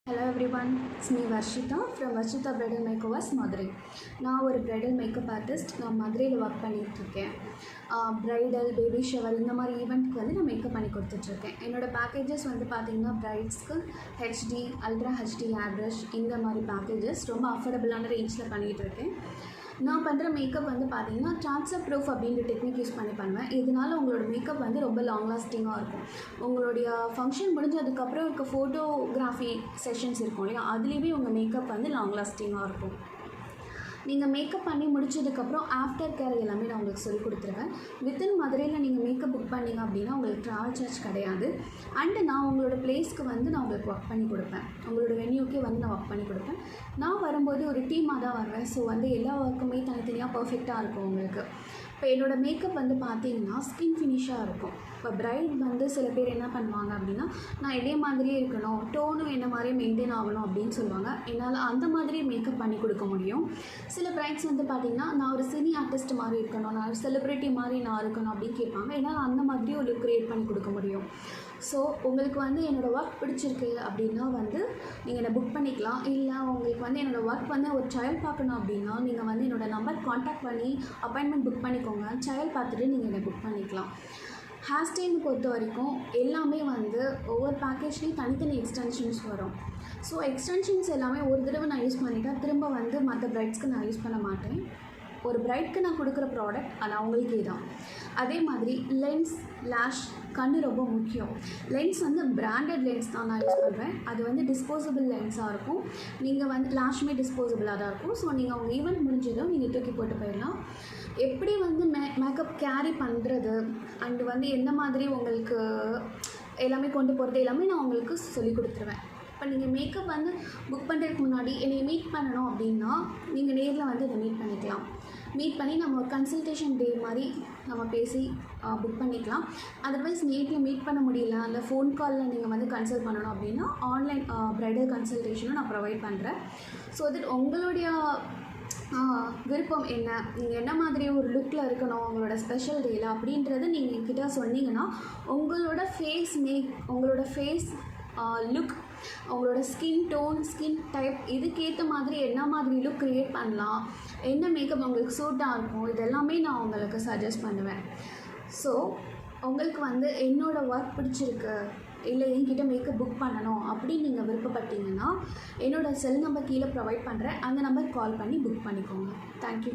Hello everyone, it's me Varshita from Varshita Bridal Makeovers, Madurai. நான் ஒரு bridal makeup artist. நான் மதுரையில் work பண்ணிகிட்ருக்கேன். ப்ரைடல், பேபி ஷவர் இந்த மாதிரி ஈவெண்ட்டுக்கு வந்து நான் மேக்கப் பண்ணி கொடுத்துட்ருக்கேன். என்னோடய பேக்கேஜஸ் வந்து பார்த்திங்கன்னா ப்ரைட்ஸ்க்கு HD, ultra HD hair brush இந்த மாதிரி பேக்கேஜஸ் ரொம்ப அஃபோர்டபுளான ரேஞ்சில் பண்ணிகிட்ருக்கேன். நான் பண்ணுற மேக்கப் வந்து பார்த்திங்கன்னா ட்ரான்ஸ்ஃபர் ப்ரூஃப் அப்படின்ற டெக்னிக் யூஸ் பண்ணி பண்ணுவேன். இதனால் உங்களோட மேக்கப் வந்து ரொம்ப லாங் லாஸ்டிங்காக இருக்கும். உங்களுடைய ஃபங்க்ஷன் முடிஞ்சதுக்கப்புறம் இருக்க ஃபோட்டோகிராஃபி செஷன்ஸ் இருக்கும் இல்லையா, அதுலேயுமே உங்கள் மேக்கப் வந்து லாங் லாஸ்டிங்காக இருக்கும். நீங்கள் மேக்கப் பண்ணி முடிச்சதுக்கப்புறம் ஆஃப்டர் கேர் எல்லாமே நான் உங்களுக்கு சொல்லிக் கொடுத்துருவேன். வித்தின் மதுரையில் நீங்கள் மேக்கப் புக் பண்ணிங்க அப்படின்னா உங்களுக்கு ட்ராவல் சார்ஜ் கிடையாது. அண்டு நான் உங்களோட பிளேஸ்க்கு வந்து நான் உங்களுக்கு ஒர்க் பண்ணி கொடுப்பேன். உங்களோட வென்யூக்கே வந்து நான் ஒர்க் பண்ணி கொடுப்பேன். நான் வரும்போது ஒரு டீமாக தான் வருவேன். ஸோ வந்து எல்லா ஒர்க்குமே தனித்தனியாக பர்ஃபெக்டாக இருக்கும் உங்களுக்கு. இப்போ என்னோடய மேக்கப் வந்து பார்த்திங்கன்னா ஸ்கின் ஃபினிஷாக இருக்கும். இப்போ பிரைட் வந்து சில பேர் என்ன பண்ணுவாங்க அப்படின்னா, நான் இதே மாதிரியே இருக்கணும், டோனும் என்ன மாதிரியே மெயின்டைன் ஆகணும் அப்படின்னு சொல்லுவாங்க. என்னால் அந்த மாதிரி மேக்கப் பண்ணி கொடுக்க முடியும். சில பிரைட்ஸ் வந்து பார்த்திங்கன்னா, நான் ஒரு சினி ஆர்டிஸ்ட் மாதிரி இருக்கணும், நான் ஒரு செலிப்ரிட்டி மாதிரி நான் இருக்கணும் அப்படின்னு கேட்பாங்க. என்னால் அந்த மாதிரி ஒரு லுக் க்ரியேட் பண்ணி கொடுக்க முடியும். ஸோ உங்களுக்கு வந்து என்னோடய ஒர்க் பிடிச்சிருக்கு அப்படின்னா வந்து நீங்கள் என்னை புக் பண்ணிக்கலாம். இல்லை உங்களுக்கு வந்து என்னோடய ஒர்க் வந்து ஒரு ட்ரையல் பார்க்கணும் அப்படின்னா நீங்கள் வந்து என்னோடய நம்பர் காண்டாக்ட் பண்ணி அப்பாயின்மெண்ட் புக் பண்ணிக்கோங்க. ட்ரையல் பார்த்துட்டு நீங்கள் என்னை புக் பண்ணிக்கலாம். ஹேர் ஸ்டைல் பொறுத்த வரைக்கும் எல்லாமே வந்து ஒவ்வொரு பேக்கேஜ்லேயும் தனித்தனி எக்ஸ்டென்ஷன்ஸ் வரும். ஸோ எக்ஸ்டென்ஷன்ஸ் எல்லாமே ஒரு தடவை நான் யூஸ் பண்ணிவிட்டேன், திரும்ப வந்து மற்ற பிரைட்ஸ்க்கு நான் யூஸ் பண்ண மாட்டேன். ஒரு பிரைட்க்கு நான் கொடுக்குற ப்ராடக்ட் ஆனால் அவங்களுக்கே தான். அதே மாதிரி லென்ஸ், லேஷ், கண்ணு ரொம்ப முக்கியம். லென்ஸ் வந்து பிராண்டட் லென்ஸ் தான் நான் யூஸ் பண்ணுறேன். அது வந்து டிஸ்போசபிள் லென்ஸாக இருக்கும். நீங்கள் வந்து லேஷுமே டிஸ்போசபிளாக தான் இருக்கும். ஸோ நீங்கள் அவங்க ஈவெண்ட் முடிஞ்சதும் நீங்கள் தூக்கி போட்டு போயிடலாம். எப்படி வந்து மேக்கப் கேரி பண்ணுறது அண்டு வந்து எந்த மாதிரி உங்களுக்கு எல்லாமே கொண்டு போகிறது எல்லாமே நான் உங்களுக்கு சொல்லி கொடுத்துருவேன். இப்போ நீங்கள் மேக்கப் வந்து புக் பண்ணுறதுக்கு முன்னாடி என்னை மீட் பண்ணணும் அப்படின்னா நீங்கள் நேரில் வந்து இதை மீட் பண்ணிக்கலாம். மீட் பண்ணி நம்ம ஒரு கன்சல்டேஷன் டே மாதிரி நம்ம பேசி புக் பண்ணிக்கலாம். அதர்வைஸ் நேரில் மீட் பண்ண முடியல, அந்த ஃபோன் காலில் நீங்கள் வந்து கன்சல்ட் பண்ணணும் அப்படின்னா ஆன்லைன் ப்ரைடல் கன்சல்டேஷனும் நான் ப்ரொவைட் பண்ணுறேன். ஸோ தட் உங்களுடைய விருப்பம் என்ன, நீங்கள் என்ன மாதிரி ஒரு லுக்கில் இருக்கணும் உங்களோட ஸ்பெஷல் டேயில் அப்படின்றத நீங்கள் என்கிட்ட சொன்னீங்கன்னா உங்களோட உங்களோட ஃபேஸ் லுக், உங்களோட ஸ்கின் டோன், ஸ்கின் டைப் இதுக்கேற்ற மாதிரி என்ன மாதிரி லுக் க்ரியேட் பண்ணலாம், என்ன மேக்கப் உங்களுக்கு சூட்டாக இருக்கும், இதெல்லாமே நான் உங்களுக்கு சஜஸ்ட் பண்ணுவேன். ஸோ உங்களுக்கு வந்து என்னோடய ஒர்க் பிடிச்சிருக்கு, இல்லை என்கிட்ட மேக்கப் புக் பண்ணணும் அப்படின்னு நீங்கள் விருப்பப்பட்டீங்கன்னா என்னோடய செல் நம்பர் கீழே ப்ரொவைட் பண்ணுறேன். அந்த நம்பர் கால் பண்ணி புக் பண்ணிக்கோங்க. தேங்க்யூ.